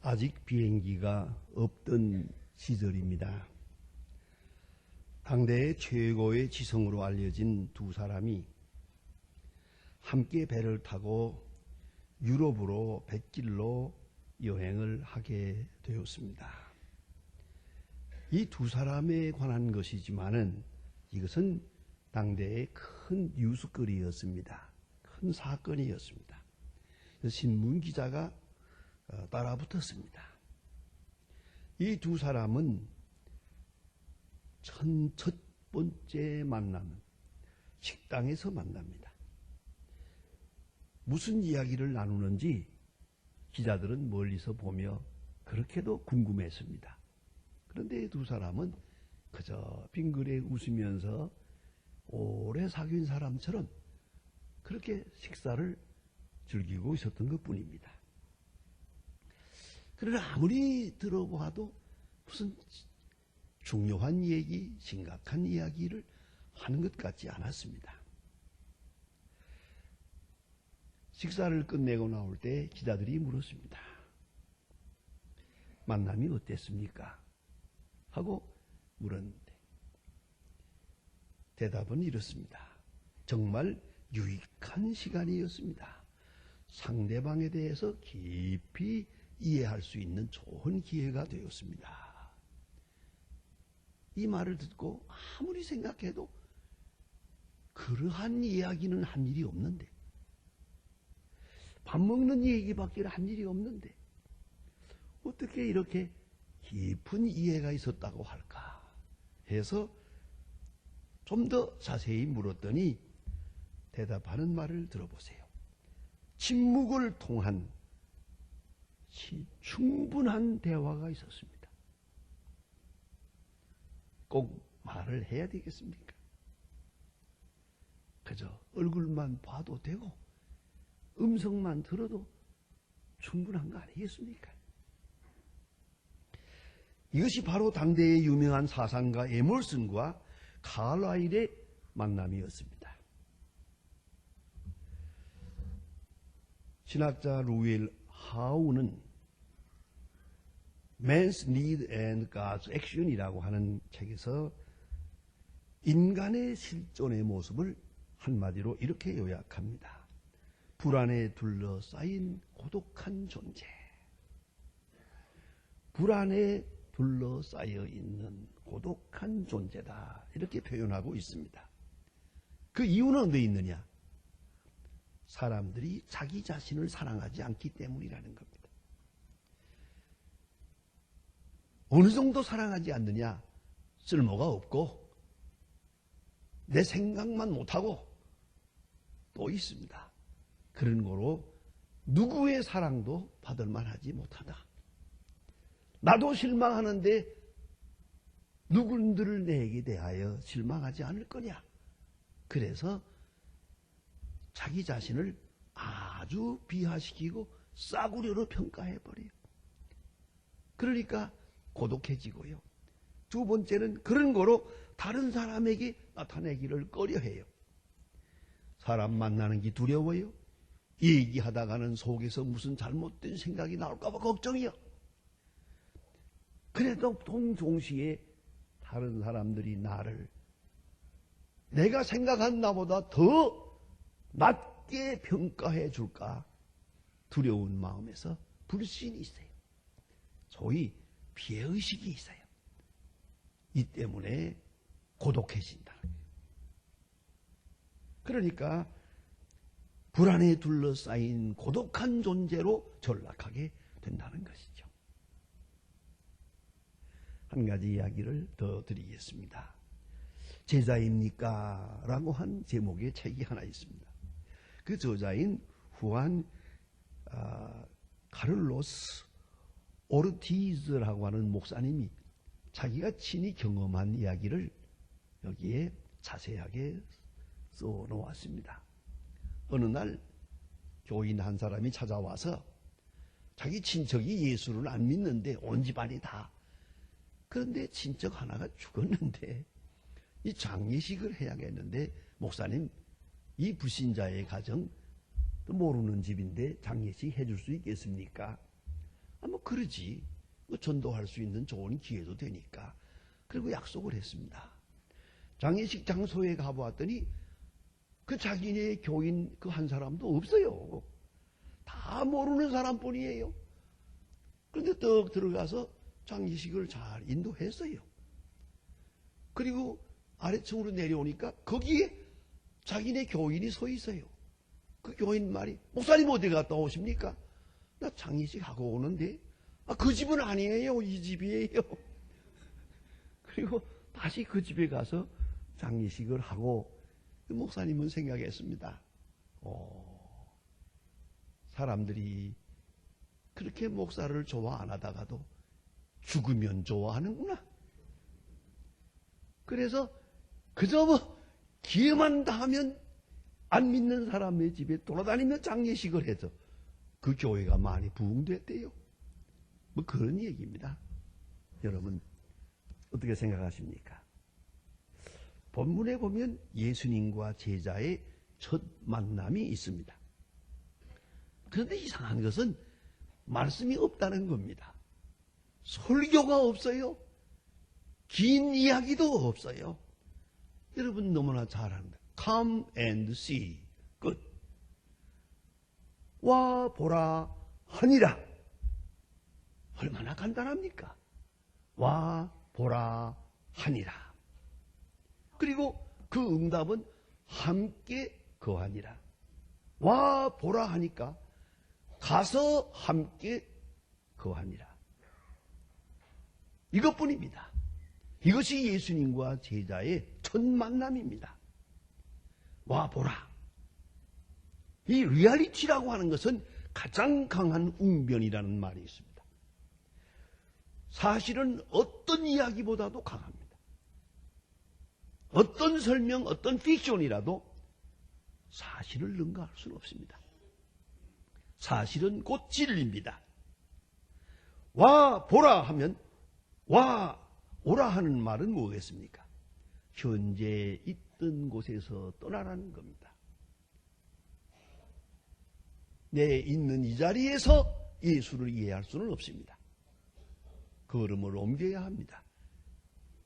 아직 비행기가 없던 시절입니다. 당대의 최고의 지성으로 알려진 두 사람이 함께 배를 타고 유럽으로 뱃길로 여행을 하게 되었습니다. 이 두 사람에 관한 것이지만은 이것은 당대의 큰 뉴스거리였습니다. 큰 사건이었습니다. 신문 기자가 따라붙었습니다. 이 두 사람은 첫 번째 만남은 식당에서 만납니다. 무슨 이야기를 나누는지 기자들은 멀리서 보며 그렇게도 궁금했습니다. 그런데 이 두 사람은 그저 빙그레 웃으면서 오래 사귄 사람처럼 그렇게 식사를 즐기고 있었던 것뿐입니다. 그러나 아무리 들어봐도 무슨 중요한 얘기, 심각한 이야기를 하는 것 같지 않았습니다. 식사를 끝내고 나올 때 기자들이 물었습니다. 만남이 어땠습니까? 하고 물었는데 대답은 이렇습니다. 정말 유익한 시간이었습니다. 상대방에 대해서 깊이 이해할 수 있는 좋은 기회가 되었습니다. 이 말을 듣고 아무리 생각해도 그러한 이야기는 한 일이 없는데, 밥 먹는 얘기밖에 한 일이 없는데 어떻게 이렇게 깊은 이해가 있었다고 할까 해서 좀 더 자세히 물었더니 대답하는 말을 들어보세요. 침묵을 통한 충분한 대화가 있었습니다. 꼭 말을 해야 되겠습니까? 그저 얼굴만 봐도 되고 음성만 들어도 충분한 거 아니겠습니까? 이것이 바로 당대의 유명한 사상가 에머슨과 칼라일의 만남이었습니다. 신학자 루일 하우는 Man's Need and God's Action이라고 하는 책에서 인간의 실존의 모습을 한마디로 이렇게 요약합니다. 불안에 둘러싸인 고독한 존재. 불안에 둘러싸여 있는 고독한 존재다. 이렇게 표현하고 있습니다. 그 이유는 어디에 있느냐? 사람들이 자기 자신을 사랑하지 않기 때문이라는 겁니다. 어느 정도 사랑하지 않느냐? 쓸모가 없고 내 생각만 못하고 또 있습니다. 그런 거로 누구의 사랑도 받을 만하지 못하다. 나도 실망하는데 누군들을 내게 대하여 실망하지 않을 거냐? 그래서 자기 자신을 아주 비하시키고 싸구려로 평가해버려요. 그러니까 고독해지고요. 두 번째는 그런 거로 다른 사람에게 나타내기를 꺼려해요. 사람 만나는 게 두려워요. 얘기하다가는 속에서 무슨 잘못된 생각이 나올까 봐 걱정이요. 그래도 동시에 다른 사람들이 나를 내가 생각한 나보다 더 낮게 평가해 줄까 두려운 마음에서 불신이 있어요. 소위 피해의식이 있어요. 이 때문에 고독해진다. 그러니까 불안에 둘러싸인 고독한 존재로 전락하게 된다는 것이죠. 한 가지 이야기를 더 드리겠습니다. 제자입니까? 라고 한 제목의 책이 하나 있습니다. 그 저자인 후안 카를로스 오르티즈라고 하는 목사님이 자기가 친히 경험한 이야기를 여기에 자세하게 써 놓았습니다. 어느 날 교인 한 사람이 찾아와서 자기 친척이 예수를 안 믿는데 온 집안이 다. 그런데 친척 하나가 죽었는데 이 장례식을 해야겠는데 목사님 이 불신자의 가정 모르는 집인데 장례식 해줄 수 있겠습니까? 뭐 그러지. 전도할 수 있는 좋은 기회도 되니까. 그리고 약속을 했습니다. 장례식 장소에 가보았더니 그 자기네 교인 그 한 사람도 없어요. 다 모르는 사람뿐이에요. 그런데 떡 들어가서 장례식을 잘 인도했어요. 그리고 아래층으로 내려오니까 거기에 자기네 교인이 서 있어요. 그 교인 말이, 목사님 어디 갔다 오십니까? 나 장례식 하고 오는데, 그 집은 아니에요. 이 집이에요. 그리고 다시 그 집에 가서 장례식을 하고, 목사님은 생각했습니다. 사람들이 그렇게 목사를 좋아 안 하다가도 죽으면 좋아하는구나. 그래서 그저 기회만 닿으면 안 믿는 사람의 집에 돌아다니며 장례식을 해서 그 교회가 많이 부흥됐대요. 그런 얘기입니다. 여러분 어떻게 생각하십니까? 본문에 보면 예수님과 제자의 첫 만남이 있습니다. 그런데 이상한 것은 말씀이 없다는 겁니다. 설교가 없어요. 긴 이야기도 없어요. 여러분 너무나 잘 압니다. Come and see. 끝. 와 보라 하니라. 얼마나 간단합니까? 와 보라 하니라. 그리고 그 응답은 함께 거하니라. 와 보라 하니까 가서 함께 거하니라. 이것뿐입니다. 이것이 예수님과 제자의 첫 만남입니다. 와 보라. 이 리얼리티라고 하는 것은 가장 강한 웅변이라는 말이 있습니다. 사실은 어떤 이야기보다도 강합니다. 어떤 설명, 어떤 픽션이라도 사실을 능가할 수는 없습니다. 사실은 곧 진리입니다. 와 보라 하면 와 오라 하는 말은 뭐겠습니까? 현재 있던 곳에서 떠나라는 겁니다. 내 있는 이 자리에서 예수를 이해할 수는 없습니다. 걸음을 옮겨야 합니다.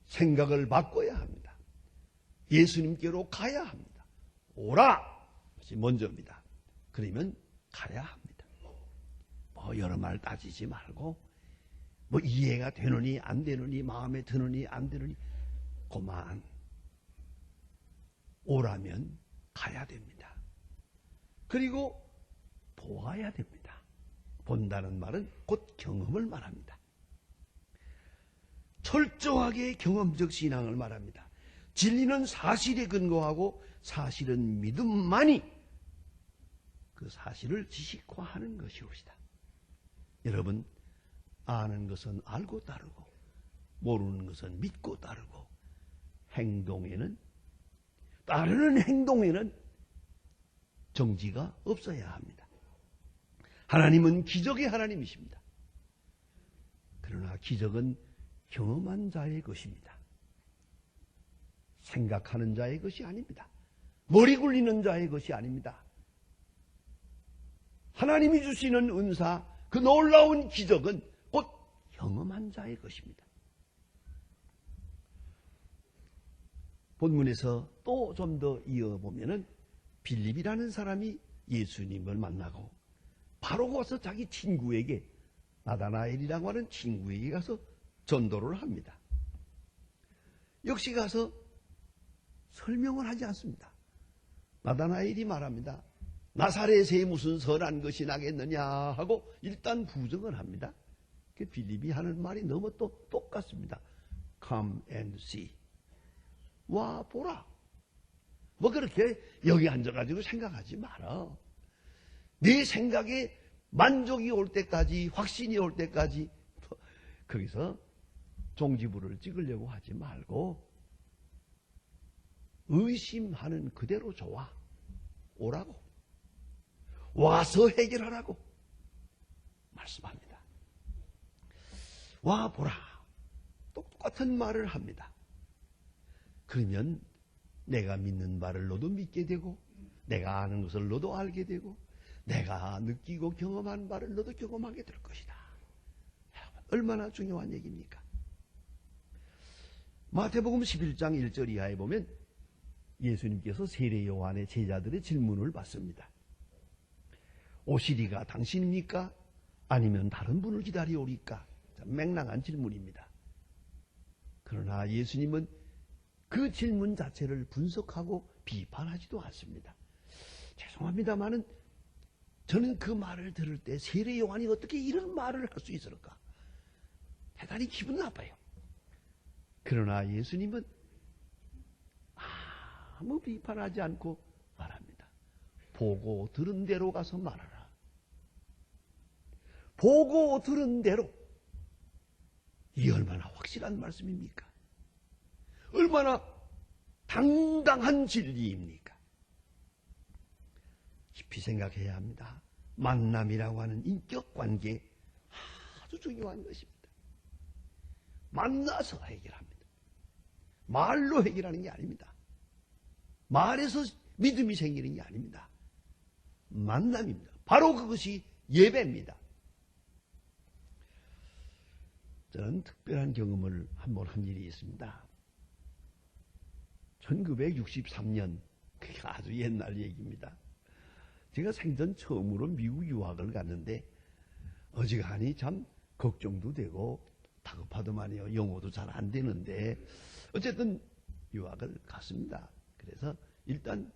생각을 바꿔야 합니다. 예수님께로 가야 합니다. 오라! 그것이 먼저입니다. 그러면 가야 합니다. 여러 말 따지지 말고 이해가 되느니 안 되느니 마음에 드느니 안 드느니 그만 오라면 가야 됩니다. 그리고 보아야 됩니다. 본다는 말은 곧 경험을 말합니다. 철저하게 경험적 신앙을 말합니다. 진리는 사실에 근거하고 사실은 믿음만이 그 사실을 지식화하는 것이옵시다. 여러분 아는 것은 알고 따르고 모르는 것은 믿고 따르고 따르는 행동에는 정지가 없어야 합니다. 하나님은 기적의 하나님이십니다. 그러나 기적은 경험한 자의 것입니다. 생각하는 자의 것이 아닙니다. 머리 굴리는 자의 것이 아닙니다. 하나님이 주시는 은사, 그 놀라운 기적은 곧 경험한 자의 것입니다. 본문에서 또 좀 더 이어보면은 빌립이라는 사람이 예수님을 만나고 바로 가서 자기 친구에게 나다나엘이라고 하는 친구에게 가서 전도를 합니다. 역시 가서 설명을 하지 않습니다. 나다나엘이 말합니다. 나사렛에 무슨 선한 것이 나겠느냐 하고 일단 부정을 합니다. 빌립이 하는 말이 너무 또 똑같습니다. Come and see. 와 보라. 그렇게 여기 앉아가지고 생각하지 마라. 네 생각에 만족이 올 때까지, 확신이 올 때까지 거기서 종지부를 찍으려고 하지 말고 의심하는 그대로 좋아. 오라고. 와서 해결하라고 말씀합니다. 와 보라. 똑같은 말을 합니다. 그러면 내가 믿는 바를 너도 믿게 되고 내가 아는 것을 너도 알게 되고 내가 느끼고 경험한 바를 너도 경험하게 될 것이다. 얼마나 중요한 얘기입니까? 마태복음 11장 1절 이하에 보면 예수님께서 세례 요한의 제자들의 질문을 받습니다. 오시리가 당신입니까? 아니면 다른 분을 기다리오리까? 맹랑한 질문입니다. 그러나 예수님은 그 질문 자체를 분석하고 비판하지도 않습니다. 죄송합니다만은 저는 그 말을 들을 때 세례 요한이 어떻게 이런 말을 할 수 있을까? 대단히 기분 나빠요. 그러나 예수님은 아무 비판하지 않고 말합니다. 보고 들은 대로 가서 말하라. 보고 들은 대로. 이 얼마나 확실한 말씀입니까? 얼마나 당당한 진리입니까? 깊이 생각해야 합니다. 만남이라고 하는 인격관계 아주 중요한 것입니다. 만나서 해결합니다. 말로 해결하는 게 아닙니다. 말에서 믿음이 생기는 게 아닙니다. 만남입니다. 바로 그것이 예배입니다. 저는 특별한 경험을 한번 한 일이 있습니다. 1963년, 그게 아주 옛날 얘기입니다. 제가 생전 처음으로 미국 유학을 갔는데 어지간히 참 걱정도 되고 다급하더만요. 영어도 잘 안 되는데 어쨌든 유학을 갔습니다. 그래서 일단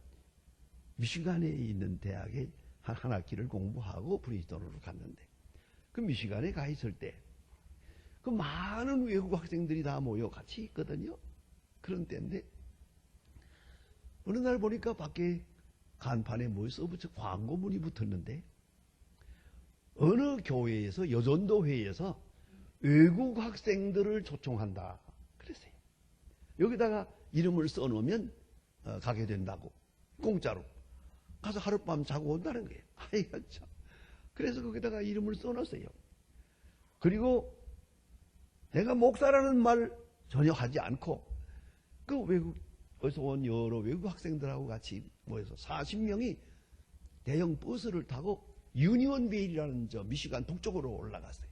미시간에 있는 대학에 한 학기를 공부하고 프린스턴으로 갔는데 그 미시간에 가 있을 때 그 많은 외국 학생들이 다 모여 같이 있거든요. 그런 때인데 어느 날 보니까 밖에 간판에 뭐 써붙여 광고문이 붙었는데 어느 교회에서 여전도회에서 외국 학생들을 초청한다 그랬어요. 여기다가 이름을 써놓으면 가게 된다고 공짜로 가서 하룻밤 자고 온다는 거예요. 아이고 참. 그래서 거기다가 이름을 써놨어요. 그리고 내가 목사라는 말 전혀 하지 않고 그 외국에서 온 여러 외국 학생들하고 같이 모여서 40명이 대형 버스를 타고 유니온베일이라는 저 미시간 북쪽으로 올라갔어요.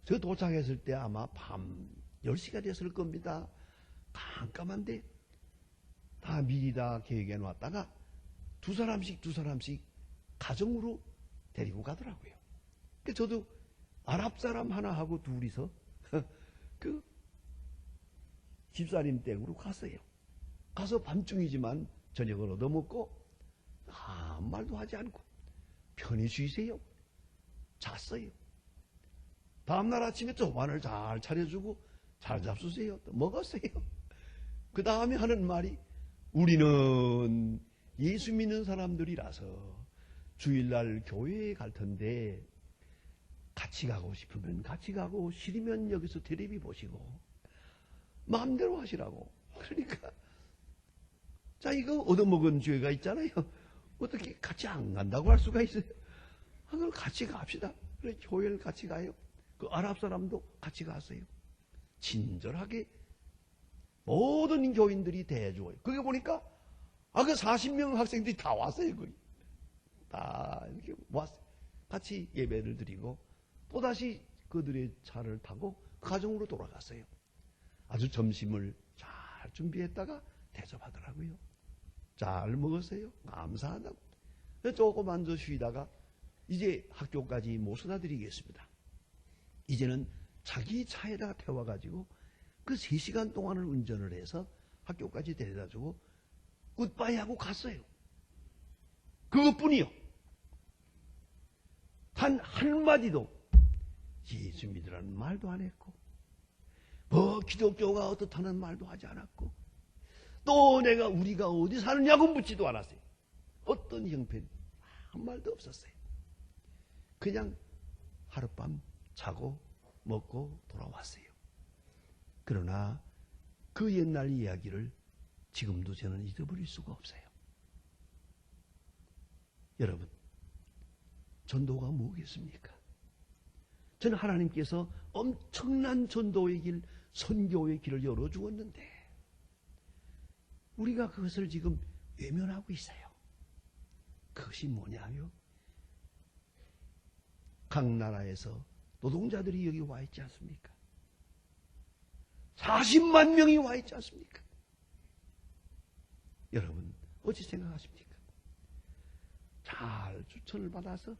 저 도착했을 때 아마 밤 10시가 됐을 겁니다. 깜깜한데 다 미리 다 계획해 놨다가 두 사람씩 가정으로 데리고 가더라고요. 저도 아랍 사람 하나하고 둘이서 그 집사님 댁으로 갔어요. 가서 밤중이지만 저녁을 얻어먹고 아무 말도 하지 않고 편히 쉬세요. 잤어요. 다음날 아침에 조반을 잘 차려주고 잘 잡수세요. 또 먹었어요. 그 다음에 하는 말이 우리는 예수 믿는 사람들이라서 주일날 교회에 갈 텐데 같이 가고 싶으면 같이 가고 싫으면 여기서 텔레비 보시고 마음대로 하시라고. 그러니까 자 이거 얻어먹은 죄가 있잖아요. 어떻게 같이 안 간다고 할 수가 있어요. 그럼 같이 갑시다. 그래 교회를 같이 가요. 그 아랍 사람도 같이 갔어요. 친절하게 모든 교인들이 대해줘요. 그게 보니까 그 40명 학생들이 다 왔어요. 거기 다 이렇게 왔어요. 같이 예배를 드리고 또다시 그들의 차를 타고 가정으로 돌아갔어요. 아주 점심을 잘 준비했다가 대접하더라고요. 잘 먹었어요. 감사하다고. 조금 앉아 쉬다가 이제 학교까지 모셔다 드리겠습니다. 이제는 자기 차에다가 태워가지고 그 3시간 동안을 운전을 해서 학교까지 데려다주고 굿바이 하고 갔어요. 그것뿐이요. 단 한마디도 예수 믿으라는 말도 안 했고 뭐 기독교가 어떻다는 말도 하지 않았고 또 우리가 어디 사느냐고 묻지도 않았어요. 어떤 형편 한 말도 없었어요. 그냥 하룻밤 자고 먹고 돌아왔어요. 그러나 그 옛날 이야기를 지금도 저는 잊어버릴 수가 없어요. 여러분, 전도가 뭐겠습니까? 저는 하나님께서 엄청난 전도의 길, 선교의 길을 열어주었는데 우리가 그것을 지금 외면하고 있어요. 그것이 뭐냐요? 각 나라에서 노동자들이 여기 와 있지 않습니까? 40만 명이 와 있지 않습니까? 여러분 어찌 생각하십니까? 잘 추천을 받아서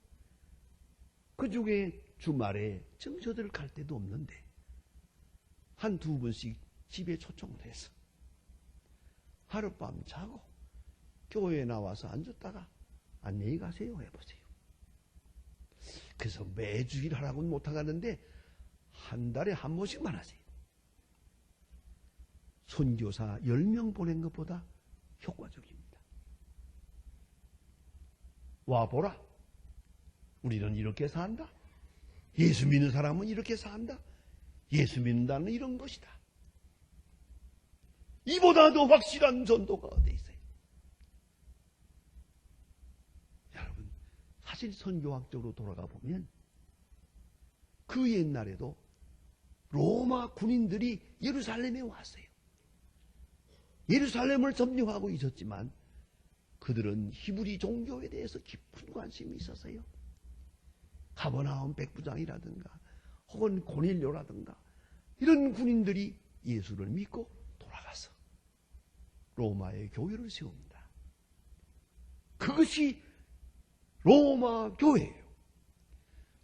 그 중에 주말에 정서들 갈 데도 없는데 한두 번씩 집에 초청을 해서 하룻밤 자고 교회에 나와서 앉았다가 안녕히 가세요 해보세요. 그래서 매주 일하라고는 못하겠는데 한 달에 한 번씩만 하세요. 선교사 10명 보낸 것보다 효과적입니다. 와보라. 우리는 이렇게 산다. 예수 믿는 사람은 이렇게 산다. 예수 믿는다는 이런 것이다. 이보다 더 확실한 전도가 어디 있어요? 여러분, 사실 선교학적으로 돌아가 보면 그 옛날에도 로마 군인들이 예루살렘에 왔어요. 예루살렘을 점령하고 있었지만 그들은 히브리 종교에 대해서 깊은 관심이 있었어요. 가버나움 백부장이라든가 혹은 고넬료라든가 이런 군인들이 예수를 믿고 돌아가서 로마의 교회를 세웁니다. 그것이 로마 교회예요.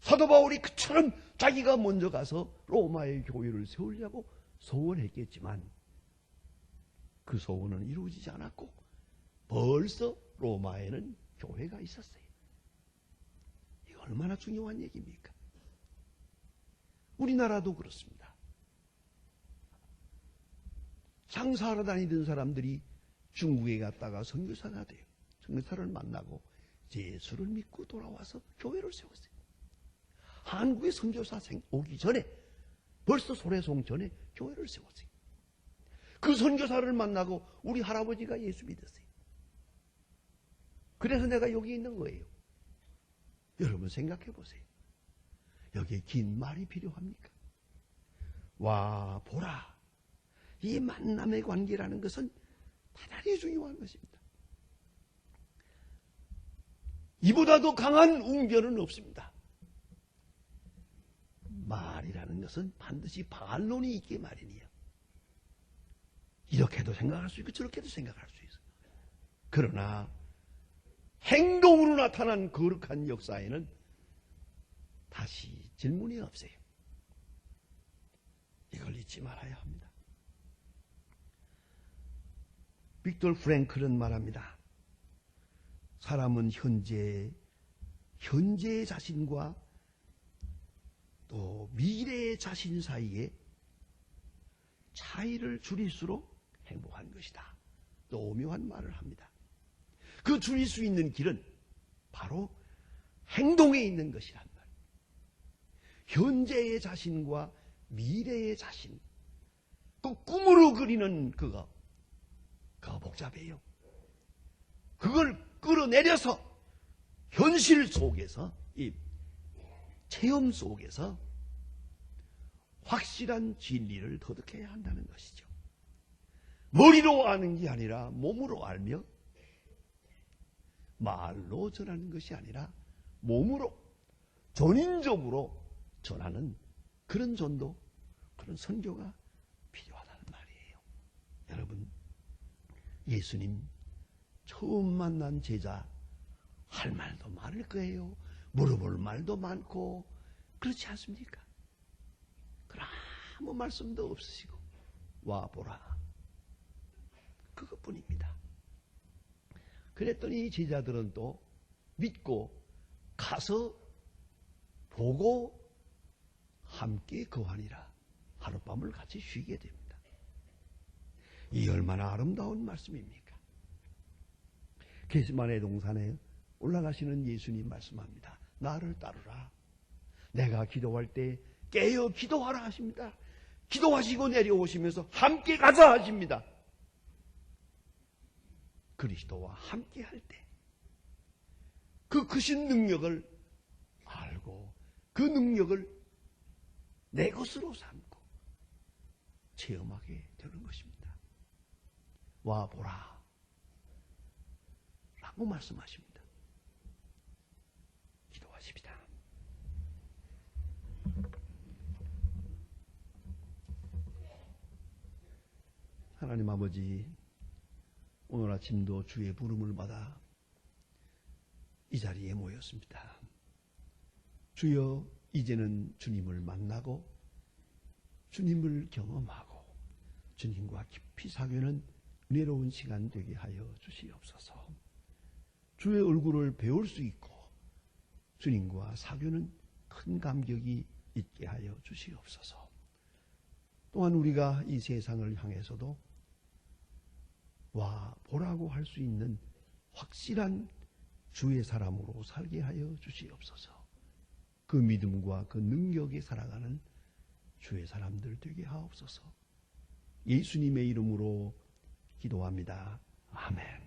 사도 바울이 그처럼 자기가 먼저 가서 로마의 교회를 세우려고 소원했겠지만 그 소원은 이루어지지 않았고 벌써 로마에는 교회가 있었어요. 이거 얼마나 중요한 얘기입니까? 우리나라도 그렇습니다. 장사하러 다니던 사람들이 중국에 갔다가 선교사가 돼요. 선교사를 만나고 예수를 믿고 돌아와서 교회를 세웠어요. 한국에 선교사 오기 전에 벌써 소래송 전에 교회를 세웠어요. 그 선교사를 만나고 우리 할아버지가 예수 믿었어요. 그래서 내가 여기 있는 거예요. 여러분 생각해 보세요. 여기에 긴 말이 필요합니까? 와 보라. 이 만남의 관계라는 것은 대단히 중요한 것입니다. 이보다 더 강한 웅변은 없습니다. 말이라는 것은 반드시 반론이 있게 마련이에요. 이렇게도 생각할 수 있고 저렇게도 생각할 수 있어요. 그러나 행동으로 나타난 거룩한 역사에는 다시 질문이 없어요. 이걸 잊지 말아야 합니다. 빅토르 프랭클은 말합니다. 사람은 현재의 자신과 또 미래의 자신 사이에 차이를 줄일수록 행복한 것이다. 또 오묘한 말을 합니다. 그 줄일 수 있는 길은 바로 행동에 있는 것이란 말이에요. 현재의 자신과 미래의 자신, 그 꿈으로 그리는 그거 복잡해요. 그걸 끌어내려서 현실 속에서, 이 체험 속에서 확실한 진리를 터득해야 한다는 것이죠. 머리로 아는 게 아니라 몸으로 알며 말로 전하는 것이 아니라 몸으로 전인적으로 전하는 그런 전도, 그런 선교가 필요하다는 말이에요. 여러분, 예수님 처음 만난 제자 할 말도 많을 거예요. 물어볼 말도 많고 그렇지 않습니까? 그럼 아무 말씀도 없으시고 와보라. 그것뿐입니다. 그랬더니 제자들은 또 믿고 가서 보고 함께 거하니라. 하룻밤을 같이 쉬게 됩니다. 이 얼마나 아름다운 말씀입니까? 게스마네 동산에 올라가시는 예수님 말씀합니다. 나를 따르라. 내가 기도할 때 깨어 기도하라 하십니다. 기도하시고 내려오시면서 함께 가자 하십니다. 그리스도와 함께 할 때 그 크신 능력을 알고 그 능력을 내 것으로 삼고 체험하게 되는 것입니다. 와 보라 라고 말씀하십니다. 기도하십시다. 하나님 아버지, 오늘 아침도 주의 부름을 받아 이 자리에 모였습니다. 주여, 이제는 주님을 만나고 주님을 경험하고 주님과 깊이 사귀는 은혜로운 시간 되게 하여 주시옵소서. 주의 얼굴을 배울 수 있고 주님과 사귀는 큰 감격이 있게 하여 주시옵소서. 또한 우리가 이 세상을 향해서도 와 보라고 할 수 있는 확실한 주의 사람으로 살게 하여 주시옵소서. 그 믿음과 그 능력에 살아가는 주의 사람들 되게 하옵소서. 예수님의 이름으로 기도합니다. 아멘.